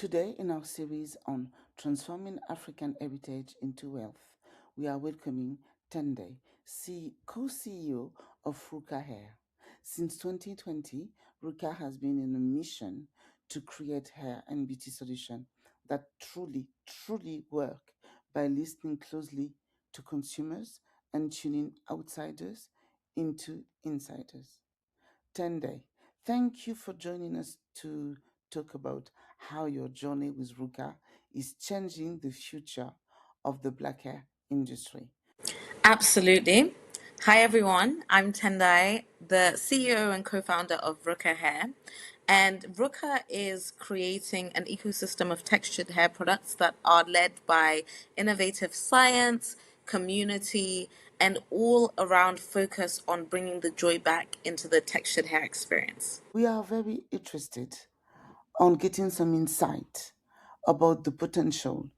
Today, in our series on transforming African heritage into wealth, we are welcoming Tendai, co CEO of RUKA Hair. Since 2020, RUKA has been in a mission to create hair and beauty solutions that truly work by listening closely to consumers and tuning outsiders into insiders. Tendai, thank you for joining us to talk about how your journey with Ruka is changing the future of the black hair industry. Absolutely. Hi, everyone. I'm Tendai, the CEO and co founder of RUKA Hair. And RUKA is creating an ecosystem of textured hair products that are led by innovative science, community, and all around focus on bringing the joy back into the textured hair experience. We are very interested on getting some insight about the potential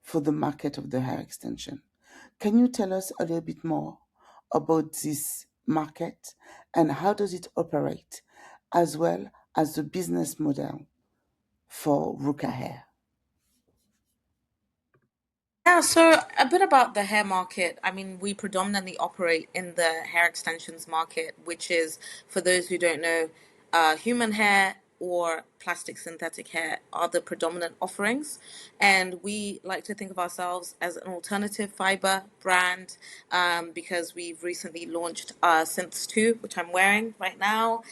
for the market of the hair extension. Can you tell us a little bit more about this market and how does it operate, as well as the business model for Ruka Hair? Yeah, so a bit about the hair market. I mean, we predominantly operate in the hair extensions market, which is, for those who don't know, human hair or plastic synthetic hair are the predominant offerings. And we like to think of ourselves as an alternative fiber brand because we've recently launched Synths 2, which I'm wearing right now,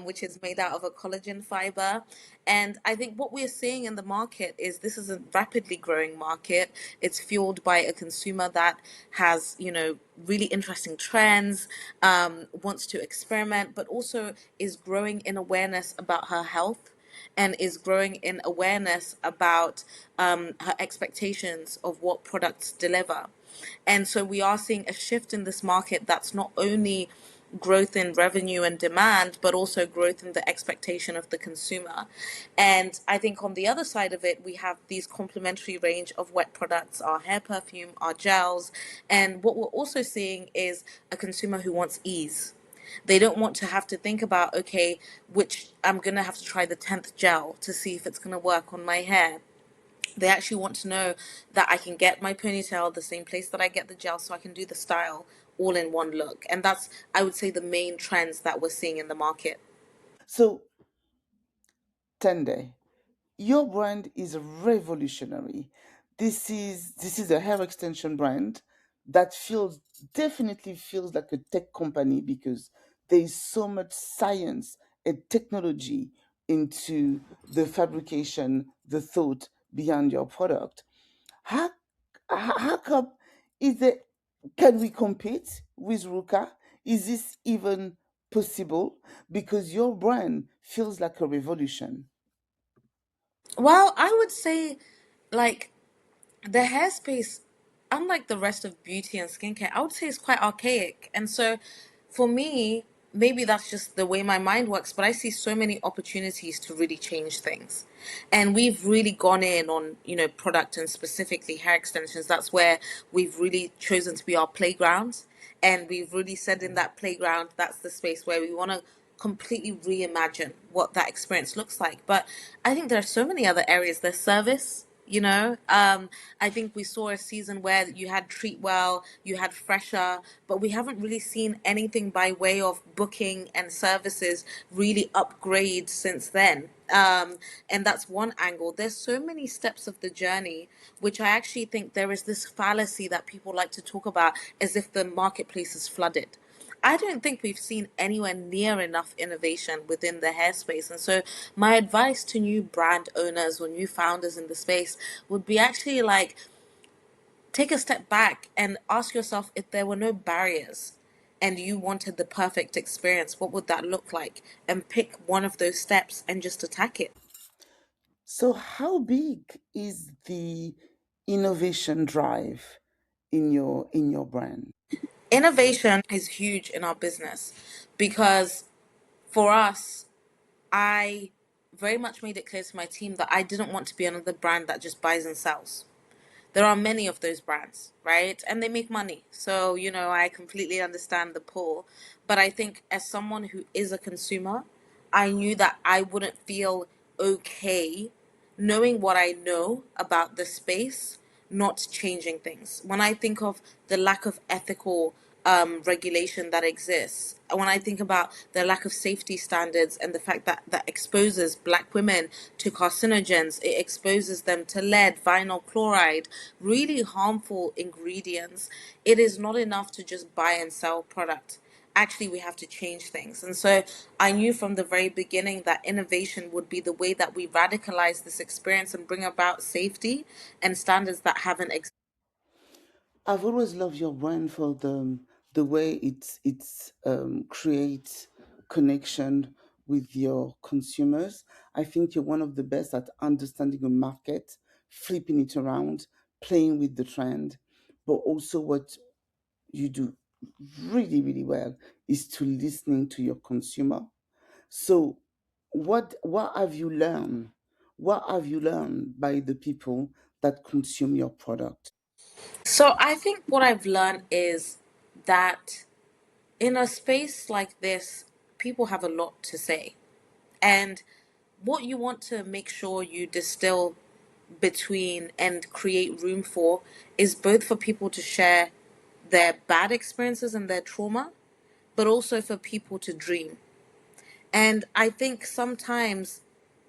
which is made out of a collagen fiber. And I think what we're seeing in the market is this is a rapidly growing market. It's fueled by a consumer that has, really interesting trends, wants to experiment, but also is growing in awareness about her health and is growing in awareness about her expectations of what products deliver. And so we are seeing a shift in this market that's not only growth in revenue and demand, but also growth in the expectation of the consumer. And I think on the other side of it, we have these complementary range of wet products, our hair perfume, our gels. And what we're also seeing is a consumer who wants ease. They don't want to have to think about, okay, which I'm going to have to try the 10th gel to see if it's going to work on my hair. They actually want to know that I can get my ponytail the same place that I get the gel so I can do the style all in one look. And that's, I would say, the main trends that we're seeing in the market. So, Tende, your brand is revolutionary. This is a hair extension brand that feels definitely feels like a tech company because there is so much science and technology into the fabrication, the thought behind your product. How how come is it can we compete with Ruka? Is this even possible? Because your brand feels like a revolution. Well, I would say, like, the hairspace, unlike the rest of beauty and skincare, I would say it's quite archaic. And so for me, maybe that's just the way my mind works, but I see so many opportunities to really change things. And we've really gone in on, product and specifically hair extensions. That's where we've really chosen to be our playground. And we've really said in that playground, that's the space where we want to completely reimagine what that experience looks like. But I think there are so many other areas. There's service, I think we saw a season where you had Treat Well, you had Fresher, but we haven't really seen anything by way of booking and services really upgrade since then. And that's one angle. There's so many steps of the journey, which I actually think there is this fallacy that people like to talk about as if the marketplace is flooded. I don't think we've seen anywhere near enough innovation within the hair space. And so, my advice to new brand owners or new founders in the space would be actually like take a step back and ask yourself if there were no barriers and you wanted the perfect experience, what would that look like? And pick one of those steps and just attack it. So, how big is the innovation drive in your brand? Innovation is huge in our business because for us, I very much made it clear to my team that I didn't want to be another brand that just buys and sells. There are many of those brands, right? And they make money. So, I completely understand the pull. But I think as someone who is a consumer, I knew that I wouldn't feel okay knowing what I know about the space, not changing things. When I think of the lack of ethical regulation that exists, when I think about the lack of safety standards and the fact that that exposes black women to carcinogens, it exposes them to lead, vinyl chloride, really harmful ingredients, it is not enough to just buy and sell product. Actually, we have to change things. And so I knew from the very beginning that innovation would be the way that we radicalize this experience and bring about safety and standards that haven't existed. I've always loved your brand for the way it's creates connection with your consumers. I think you're one of the best at understanding a market, flipping it around, playing with the trend, but also what you do really, really well is to listening to your consumer. So what have you learned? What have you learned by the people that consume your product? So I think what I've learned is that in a space like this, people have a lot to say. And what you want to make sure you distill between and create room for is both for people to share their bad experiences and their trauma, but also for people to dream. And I think sometimes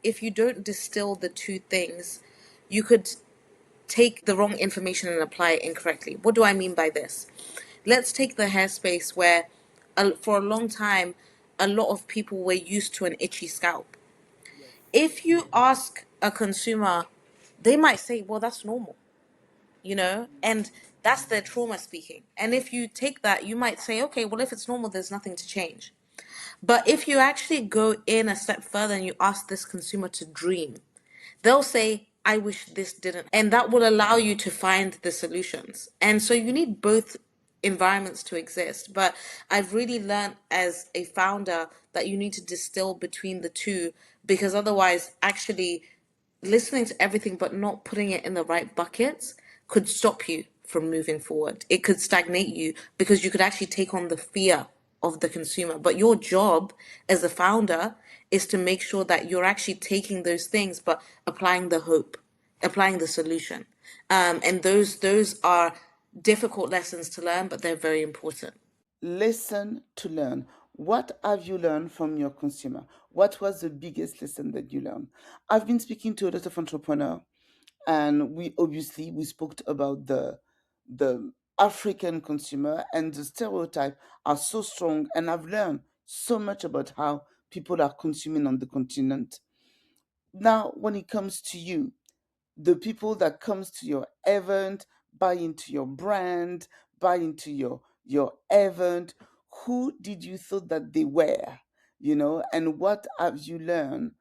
if you don't distill the two things, you could take the wrong information and apply it incorrectly. What do I mean by this? Let's take the hair space where for a long time, a lot of people were used to an itchy scalp. If you ask a consumer, they might say, well, that's normal, and that's their trauma speaking. And if you take that, you might say, okay, well, if it's normal, there's nothing to change. But if you actually go in a step further and you ask this consumer to dream, they'll say, I wish this didn't. And that will allow you to find the solutions. And so you need both environments to exist. But I've really learned as a founder that you need to distill between the two, because otherwise, actually, listening to everything but not putting it in the right buckets could stop you from moving forward. It could stagnate you because you could actually take on the fear of the consumer. But your job as a founder is to make sure that you're actually taking those things but applying the hope, applying the solution. And those are difficult lessons to learn, but they're very important. Listen to learn. What have you learned from your consumer? What was the biggest lesson that you learned? I've been speaking to a lot of entrepreneurs, and we spoke about the African consumer, and the stereotype are so strong, and I've learned so much about how people are consuming on the continent. Now, when it comes to you, the people that comes to your event, buy into your brand, buy into your event, who did you thought that they were, and what have you learned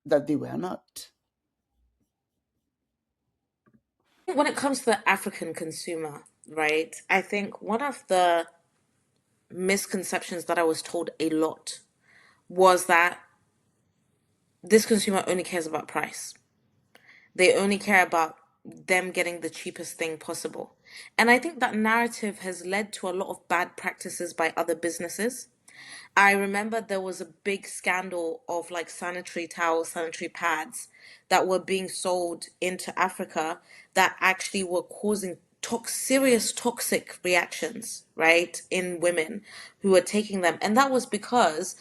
that they were not? When it comes to the African consumer, right, I think one of the misconceptions that I was told a lot was that this consumer only cares about price. They only care about them getting the cheapest thing possible. And I think that narrative has led to a lot of bad practices by other businesses. I remember there was a big scandal of like sanitary towels, sanitary pads that were being sold into Africa that actually were causing serious toxic reactions, right, in women who were taking them. And that was because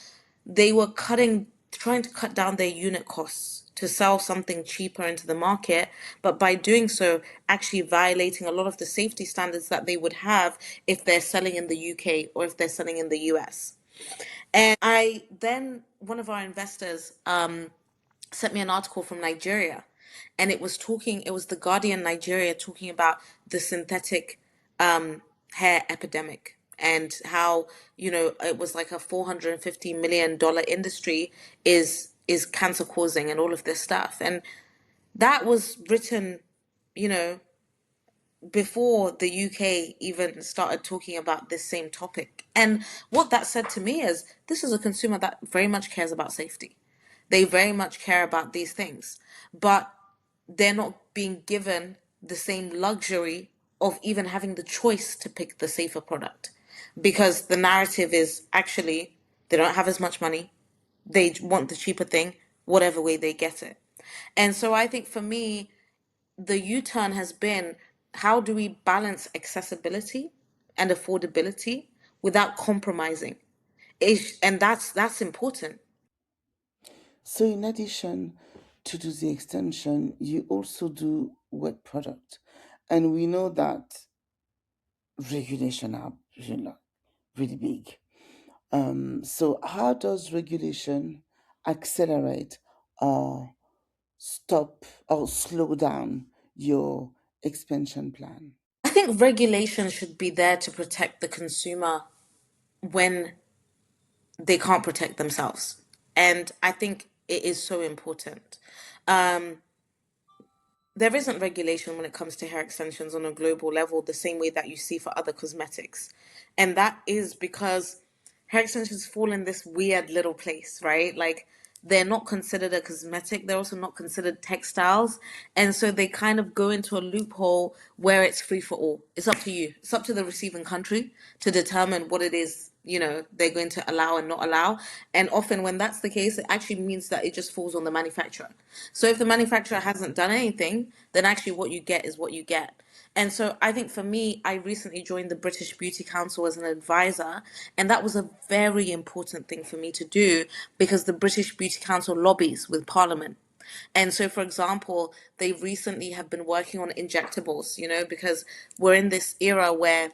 they were trying to cut down their unit costs to sell something cheaper into the market, but by doing so, actually violating a lot of the safety standards that they would have if they're selling in the UK or if they're selling in the US. One of our investors sent me an article from Nigeria, and it was the Guardian Nigeria talking about the synthetic hair epidemic and how, it was like a $450 million industry is cancer causing and all of this stuff. And that was written, you know, before the UK even started talking about this same topic. And what that said to me is this is a consumer that very much cares about safety. They very much care about these things, but they're not being given the same luxury of even having the choice to pick the safer product, because the narrative is actually they don't have as much money. They want the cheaper thing, whatever way they get it. And so I think for me, the U-turn has been, how do we balance accessibility and affordability without compromising? And that's important. So, in addition to do the extension, you also do wet product, and we know that regulation are really big. So, how does regulation accelerate or stop or slow down your expansion plan? I think regulation should be there to protect the consumer when they can't protect themselves. And I think it is so important. Um, there isn't regulation when it comes to hair extensions on a global level the same way that you see for other cosmetics. And that is because hair extensions fall in this weird little place, right? Like, they're not considered a cosmetic, they're also not considered textiles. And so they kind of go into a loophole where it's free for all. It's up to you, it's up to the receiving country to determine what it is, they're going to allow and not allow. And often when that's the case, it actually means that it just falls on the manufacturer. So if the manufacturer hasn't done anything, then actually what you get is what you get. And so I think for me, I recently joined the British Beauty Council as an advisor, and that was a very important thing for me to do because the British Beauty Council lobbies with Parliament. And so, for example, they recently have been working on injectables, because we're in this era where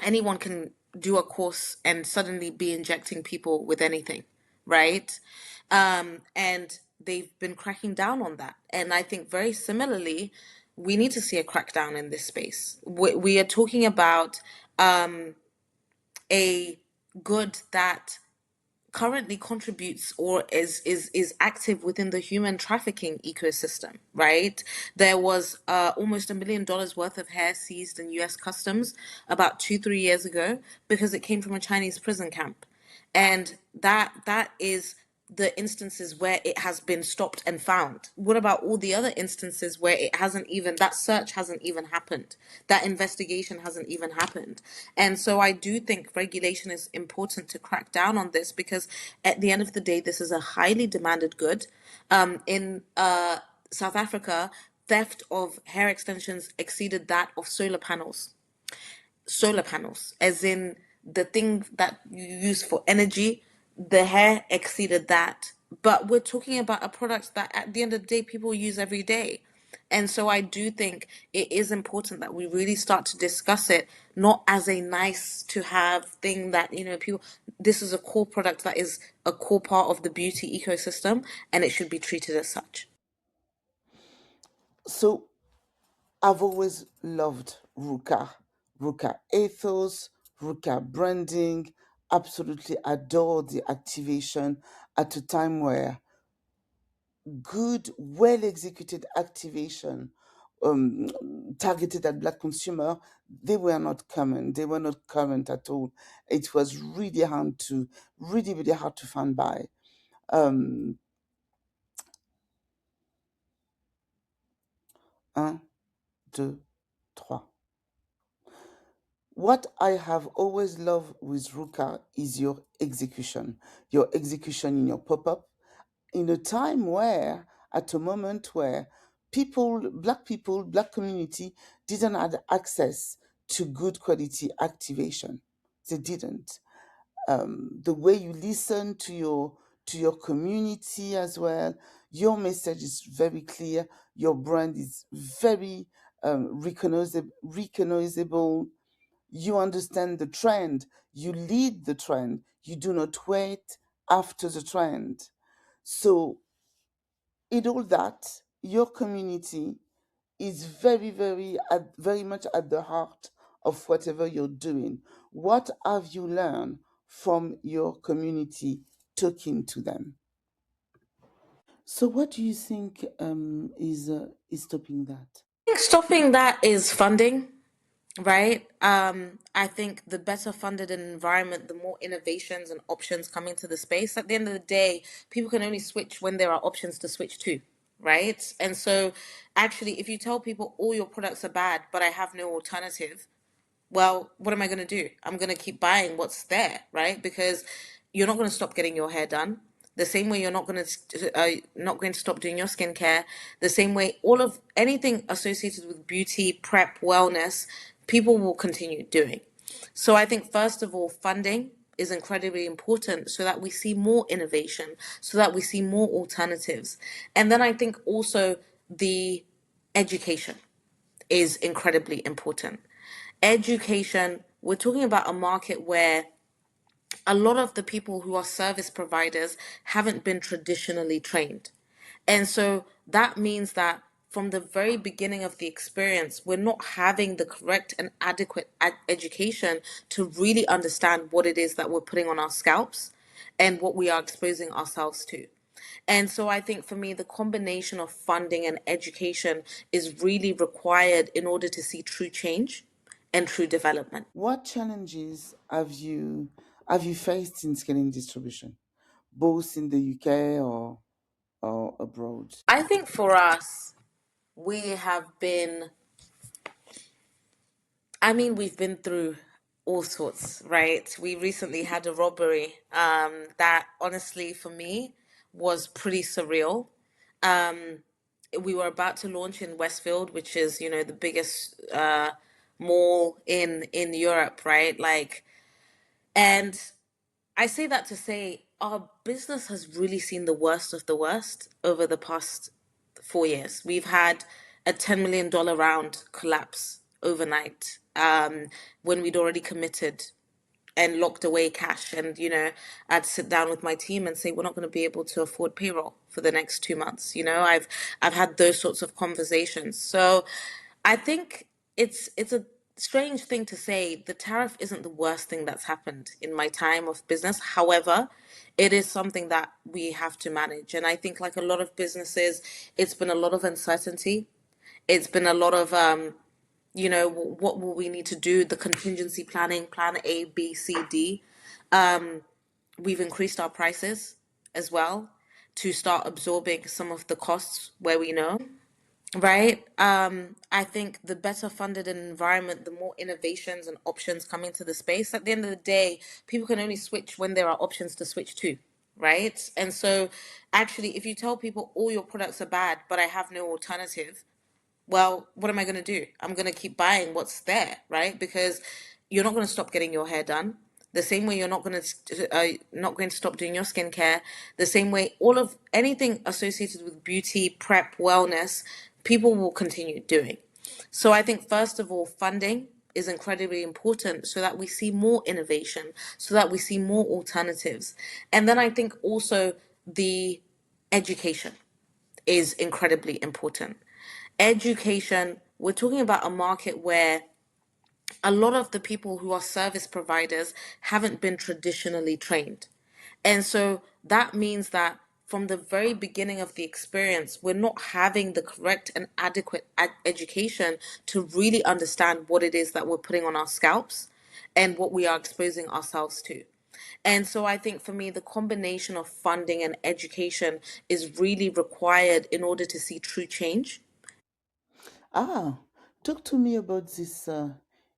anyone can do a course and suddenly be injecting people with anything, right? And they've been cracking down on that. And I think very similarly, we need to see a crackdown in this space. We are talking about a good that currently contributes or is active within the human trafficking ecosystem, right? There was almost $1 million worth of hair seized in US customs about 2-3 years ago because it came from a Chinese prison camp. And that is the instances where it has been stopped and found. What about all the other instances where it hasn't even, that search hasn't even happened, that investigation hasn't even happened? And so I do think regulation is important to crack down on this because at the end of the day, this is a highly demanded good. In South Africa, theft of hair extensions exceeded that of solar panels, as in the thing that you use for energy. The hair exceeded that. But we're talking about a product that at the end of the day, people use every day. And so I do think it is important that we really start to discuss it, not as a nice to have thing that, people, this is a core product that is a core part of the beauty ecosystem and it should be treated as such. So, I've always loved RUKA ethos, RUKA branding, absolutely adore the activation at a time where good, well executed activation um, targeted at black consumer, they were not common. They were not current at all. It was really, really hard to find by. Um, un, deux, trois. What I have always loved with Ruka is your execution in your pop up, in a time where, at a moment where people, black community didn't have access to good quality activation. They didn't. The way you listen to your community as well. Your message is very clear. Your brand is very recognizable. You understand the trend. You lead the trend. You do not wait after the trend. So, in all that, your community is very much at the heart of whatever you're doing. What have you learned from your community talking to them? So, what do you think is stopping that? I think stopping that is funding, right? I think the better funded an environment, the more innovations and options come into the space. At the end of the day, people can only switch when there are options to switch to, right? And so, actually, if you tell people all your products are bad, but I have no alternative, well, what am I going to do? I'm going to keep buying what's there, right? Because you're not going to stop getting your hair done. the same way you're not going to stop doing your skincare, the same way all of anything associated with beauty, prep, wellness, people will continue doing. So I think first of all, funding is incredibly important so that we see more innovation, so that we see more alternatives. And then I think also the education is incredibly important. Education, we're talking about a market where a lot of the people who are service providers haven't been traditionally trained. And so that means that from the very beginning of the experience, we're not having the correct and adequate education to really understand what it is that we're putting on our scalps and what we are exposing ourselves to. And so I think for me, the combination of funding and education is really required in order to see true change and true development. What challenges have you faced in scaling distribution, both in the UK or abroad? I think for us, we have been, I mean, we've been through all sorts, right? We recently had a robbery that honestly, for me, was pretty surreal. Um, we were about to launch in Westfield, which is, the biggest mall in Europe, right? Like, and I say that to say our business has really seen the worst of the worst over the past 4 years. We've had a $10 million round collapse overnight when we'd already committed and locked away cash. And, I'd sit down with my team and say, we're not going to be able to afford payroll for the next 2 months. I've had those sorts of conversations. So I think it's a strange thing to say. The tariff isn't the worst thing that's happened in my time of business. However, it is something that we have to manage. And I think like a lot of businesses, it's been a lot of uncertainty. It's been a lot of what will we need to do, the contingency planning, plan A, B, C, D. We've increased our prices as well to start absorbing some of the costs where we know, right? I think the better funded an environment, the more innovations and options come into the space. At the end of the day, people can only switch when there are options to switch to, right? And so actually, if you tell people all your products are bad, but I have no alternative, well, what am I going to do? I'm going to keep buying what's there, right? Because you're not going to stop getting your hair done. The same way you're not going to stop doing your skincare. The same way all of anything associated with beauty, prep, wellness, people will continue doing. So I think first of all, funding is incredibly important so that we see more innovation, so that we see more alternatives. And then I think also the education is incredibly important. Education, we're talking about a market where a lot of the people who are service providers haven't been traditionally trained. And so that means that from the very beginning of the experience, we're not having the correct and adequate education to really understand what it is that we're putting on our scalps and what we are exposing ourselves to. And so I think for me, the combination of funding and education is really required in order to see true change. Ah, talk to me about this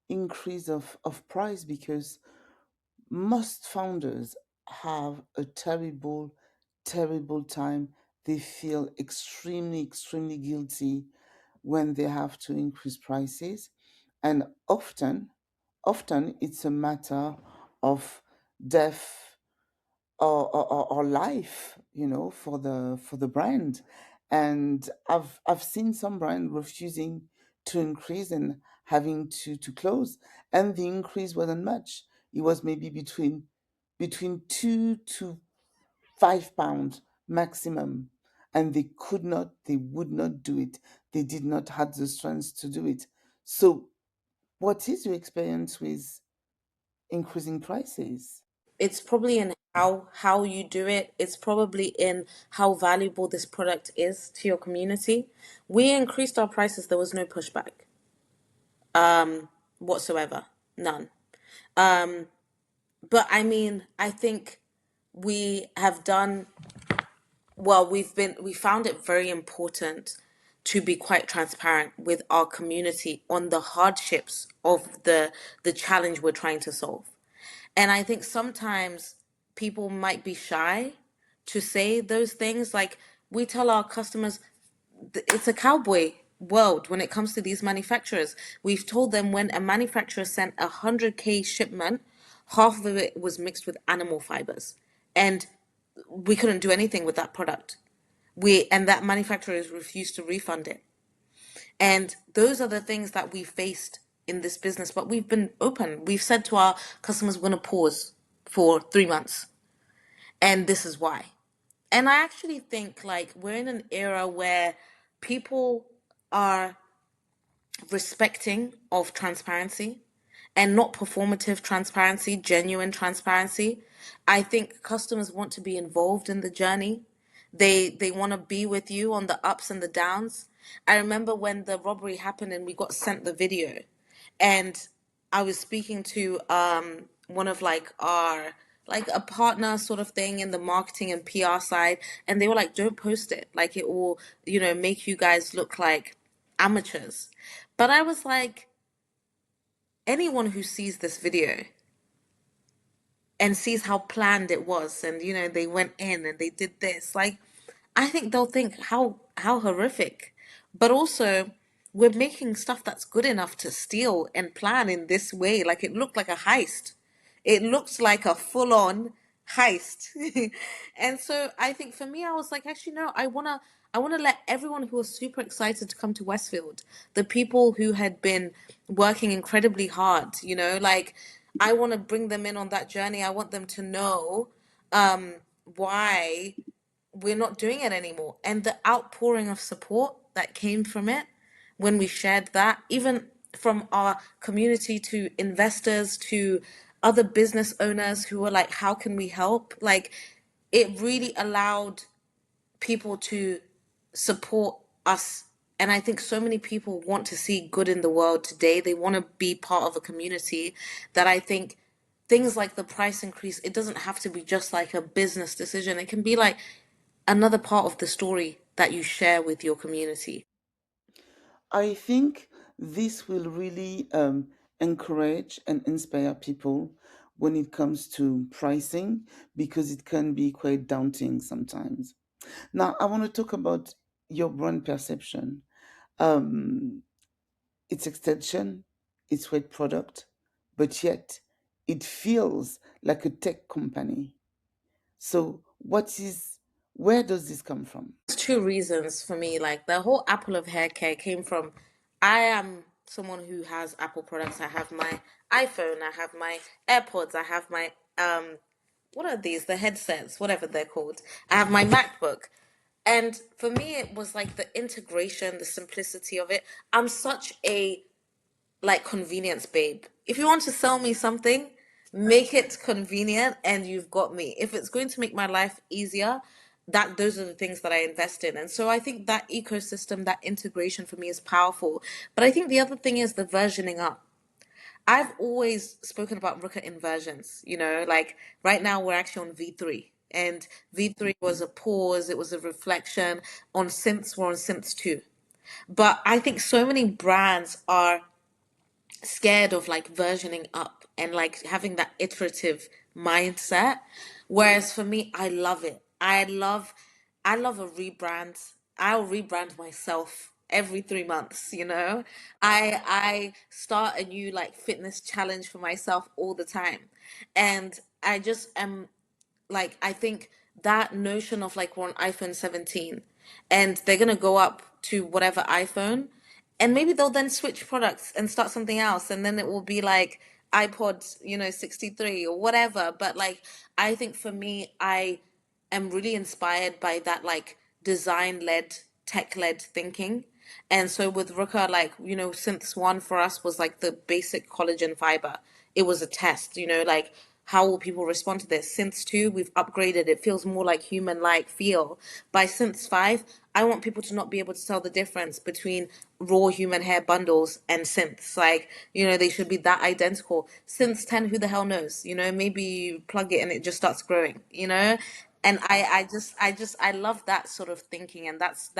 increase of price, because most founders have a terrible, terrible time. They feel extremely, extremely guilty when they have to increase prices. And often it's a matter of death or life, for the brand. And I've seen some brand refusing to increase and having to close, and the increase wasn't much. It was maybe between 2 to 5 pounds maximum, and they would not do it. They did not have the strength to do it. So what is your experience with increasing prices? It's probably in how you do it. It's probably in how valuable this product is to your community. We increased our prices. There was no pushback whatsoever, none. But I mean, I think we have done well. We found it very important to be quite transparent with our community on the hardships of the challenge we're trying to solve. And I think sometimes people might be shy to say those things. Like, we tell our customers, it's a cowboy world when it comes to these manufacturers. We've told them when a manufacturer sent 100K shipment, half of it was mixed with animal fibers. And we couldn't do anything with that product. And that manufacturer has refused to refund it. And those are the things that we faced in this business, but we've been open. We've said to our customers, we're going to pause for 3 months. And this is why. And I actually think like we're in an era where people are respecting of transparency and not performative transparency, genuine transparency. I think customers want to be involved in the journey. They want to be with you on the ups and the downs. I remember when the robbery happened and we got sent the video, and I was speaking to one of like our like a partner sort of thing in the marketing and PR side, and they were like, don't post it, like it will, make you guys look like amateurs. But I was like, anyone who sees this video and sees how planned it was, and they went in and they did this, like, I think they'll think how horrific. But also, we're making stuff that's good enough to steal and plan in this way. Like, it looked like a heist. It looks like a full-on heist. And so I think for me, I was like, actually no, I wanna let everyone who was super excited to come to Westfield, the people who had been working incredibly hard, like, I want to bring them in on that journey. I want them to know why we're not doing it anymore. And the outpouring of support that came from it when we shared that, even from our community to investors to other business owners who were like, how can we help? Like, it really allowed people to support us. And I think so many people want to see good in the world today. They want to be part of a community that I think things like the price increase, it doesn't have to be just like a business decision. It can be like another part of the story that you share with your community. I think this will really encourage and inspire people when it comes to pricing, because it can be quite daunting sometimes. Now, I want to talk about your brand perception. Um, its extension, its weight product, but yet it feels like a tech company. So, where does this come from? There's two reasons for me. Like, the whole Apple of hair care came from, I am someone who has Apple products. I have my iPhone, I have my AirPods, I have my what are these? The headsets, whatever they're called. I have my MacBook. And for me, it was like the integration, the simplicity of it. I'm such a like convenience babe. If you want to sell me something, make it convenient and you've got me. If it's going to make my life easier, that those are the things that I invest in. And so I think that ecosystem, that integration for me is powerful. But I think the other thing is the versioning up. I've always spoken about RUKA inversions, like right now we're actually on V3. And V3 was a pause, it was a reflection. On synths, we're on synths 2. But I think so many brands are scared of like versioning up and like having that iterative mindset, whereas for me, I love it. I love a rebrand. I'll rebrand myself every 3 months, I start a new like fitness challenge for myself all the time. And I just am like, I think that notion of like we're on iPhone 17 and they're gonna go up to whatever iPhone, and maybe they'll then switch products and start something else, and then it will be like iPod, 63 or whatever. But like, I think for me, I am really inspired by that like design led, tech led thinking. And so with RUKA, like, Synths 1 for us was like the basic collagen fiber. It was a test, like, how will people respond to this? Synths 2, we've upgraded. It feels more like human-like feel. By Synths 5, I want people to not be able to tell the difference between raw human hair bundles and synths. Like, they should be that identical. Synths 10, who the hell knows? Maybe you plug it and it just starts growing, And I love that sort of thinking, and that's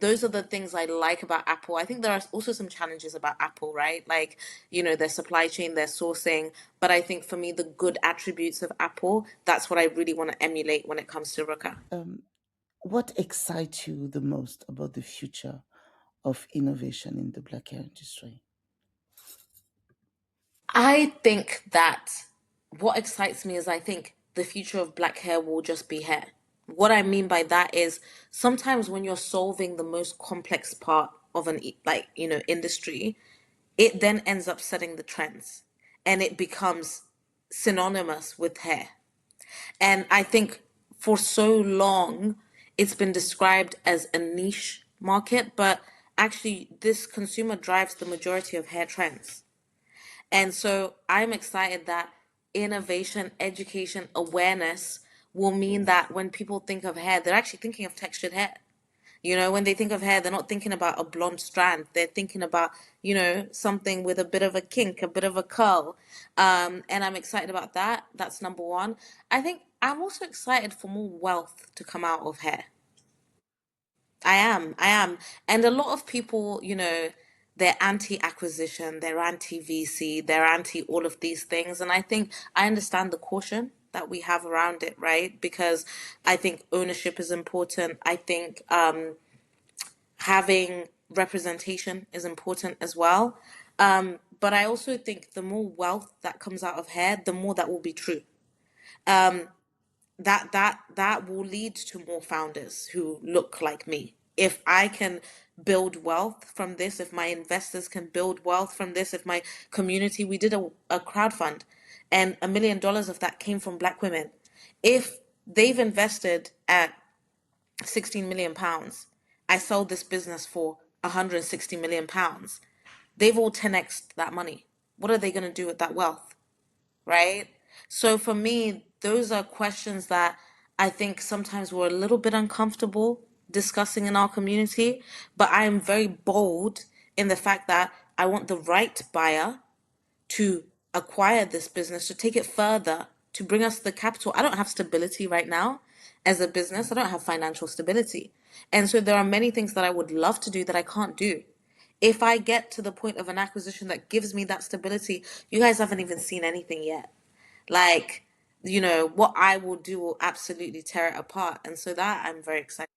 those are the things I like about Apple. I think there are also some challenges about Apple, right? Like, their supply chain, their sourcing. But I think for me, the good attributes of Apple, that's what I really want to emulate when it comes to RUKA. Um, what excites you the most about the future of innovation in the black hair industry? I think that what excites me is I think the future of black hair will just be hair. What I mean by that is sometimes when you're solving the most complex part of an industry, it then ends up setting the trends and it becomes synonymous with hair. And I think for so long it's been described as a niche market, but actually this consumer drives the majority of hair trends. And so I'm excited that innovation, education, awareness will mean that when people think of hair, they're actually thinking of textured hair. When they think of hair, they're not thinking about a blonde strand. They're thinking about, something with a bit of a kink, a bit of a curl. And I'm excited about that. That's number one. I think I'm also excited for more wealth to come out of hair. I am. And a lot of people, they're anti-acquisition, they're anti-VC, they're anti all of these things. And I think I understand the caution that we have around it, right? Because I think ownership is important. I think having representation is important as well. But I also think the more wealth that comes out of hair, the more that will be true. That will lead to more founders who look like me. If I can build wealth from this, if my investors can build wealth from this, if my community, we did a crowd fund and $1 million of that came from black women. If they've invested at 16 million pounds, I sold this business for 160 million pounds. They've all 10x that money. What are they going to do with that wealth? Right? So for me, those are questions that I think sometimes we're a little bit uncomfortable discussing in our community, but I am very bold in the fact that I want the right buyer to acquire this business, to take it further, to bring us the capital. I don't have stability right now as a business. I don't have financial stability. And so there are many things that I would love to do that I can't do. If I get to the point of an acquisition that gives me that stability, you guys haven't even seen anything yet. Like, what I will do will absolutely tear it apart. And so that I'm very excited.